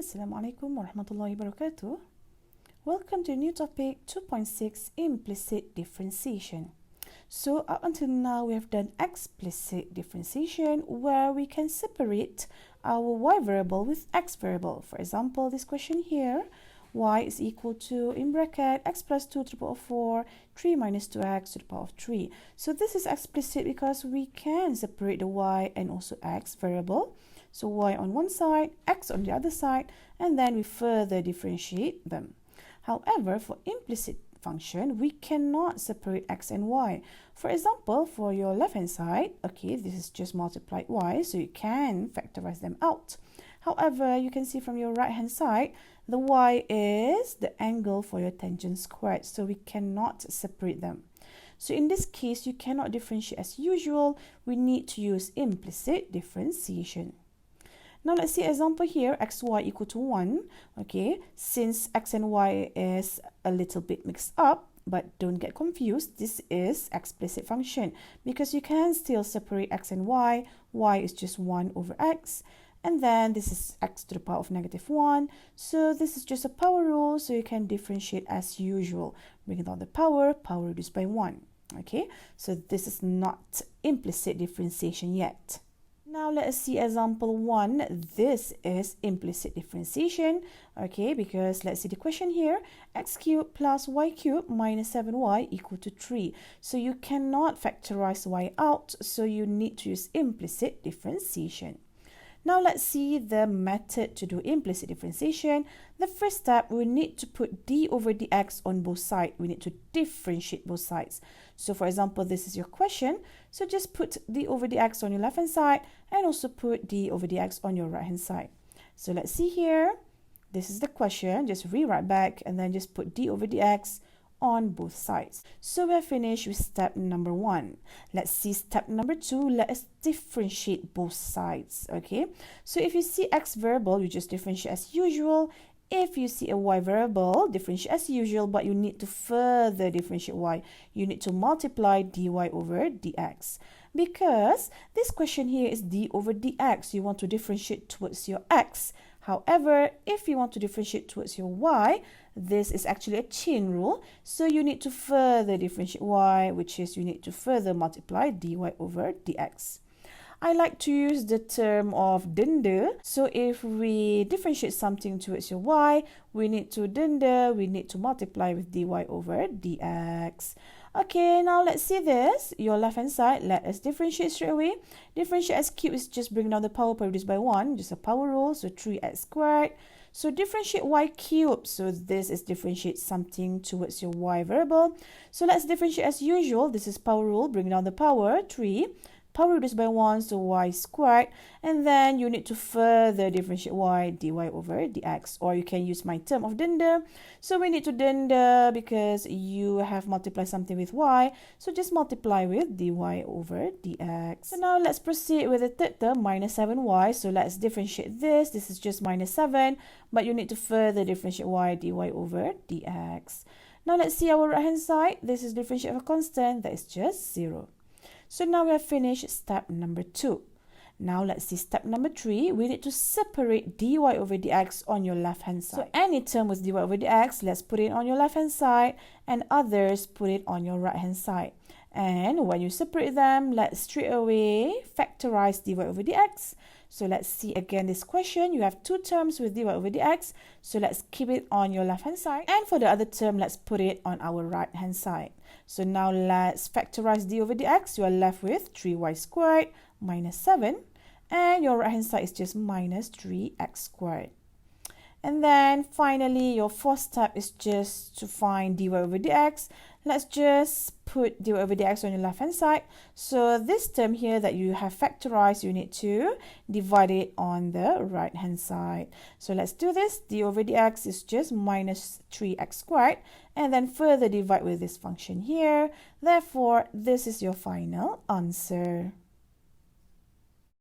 Assalamualaikum warahmatullahi wabarakatuh. Welcome to new topic 2.6 Implicit Differentiation. So up until now we have done explicit differentiation where we can separate our y variable with x variable. For example, this question here, y is equal to, in bracket, x plus 2 to the power of 4, 3 minus 2x to the power of 3. So this is explicit because we can separate the y and also x variable. So y on one side, x on the other side, and then we further differentiate them. However, for implicit function, we cannot separate x and y. For example, for your left-hand side, okay, this is just multiplied y, so you can factorize them out. However, you can see from your right-hand side, the y is the angle for your tangent squared, so we cannot separate them. So in this case, you cannot differentiate as usual. We need to use implicit differentiation. Now let's see example here, xy equal to 1. Okay, since x and y is a little bit mixed up, but don't get confused, this is explicit function because you can still separate x and y. Y is just 1 over x. And then this is x to the power of -1. So this is just a power rule, so you can differentiate as usual. Bring down the power reduced by 1. Okay, so this is not implicit differentiation yet. Now let us see example 1. This is implicit differentiation, okay, because let's see the question here. X cubed plus y cubed minus 7y equal to 3. So you cannot factorize y out, so you need to use implicit differentiation. Now let's see the method to do implicit differentiation. The first step, we need to put d over dx on both sides. We need to differentiate both sides. So for example, this is your question. So just put d over dx on your left hand side and also put d over dx on your right hand side. So let's see here. This is the question. Just rewrite back and then just put d over dx on both sides. So we're finished with step number 1. Let's see step number 2. Let us differentiate both sides. Okay, so if you see x variable, you just differentiate as usual. If you see a y variable, differentiate as usual, but you need to further differentiate y. You need to multiply dy over dx. Because this question here is d over dx, you want to differentiate towards your x. However, if you want to differentiate towards your y, this is actually a chain rule. So you need to further differentiate y, which is you need to further multiply dy over dx. I like to use the term of dende. So if we differentiate something towards your y, we need to dende, we need to multiply with dy over dx. Okay, now let's see this. Your left hand side, let us differentiate straight away. Differentiate x cubed is just bring down the power reduced by 1, just a power rule, so 3x squared. So differentiate y cubed, so this is differentiate something towards your y variable. So let's differentiate as usual. This is power rule, bring down the power, 3. Power reduced by 1, so y squared. And then you need to further differentiate y, dy over dx. Or you can use my term of dende. So we need to dende because you have multiplied something with y. So just multiply with dy over dx. So now let's proceed with the third term, minus 7y. So let's differentiate this. This is just minus 7. But you need to further differentiate y, dy over dx. Now let's see our right hand side. This is differentiate of a constant. That is just 0. So now we have finished step number 2. Now let's see step number 3. We need to separate dy over dx on your left hand side. So any term with dy over dx, let's put it on your left hand side, and others put it on your right hand side. And when you separate them, let's straight away factorize dy over dx. So let's see again this question. You have two terms with dy over dx. So let's keep it on your left hand side. And for the other term, let's put it on our right hand side. So now let's factorize d over dx. You are left with 3y squared minus 7. And your right hand side is just minus 3x squared. And then finally, your fourth step is just to find dy over dx. Let's just put dy over dx on your left hand side. So this term here that you have factorized, you need to divide it on the right hand side. So let's do this. D over dx is just minus 3x squared. And then further divide with this function here. Therefore, this is your final answer.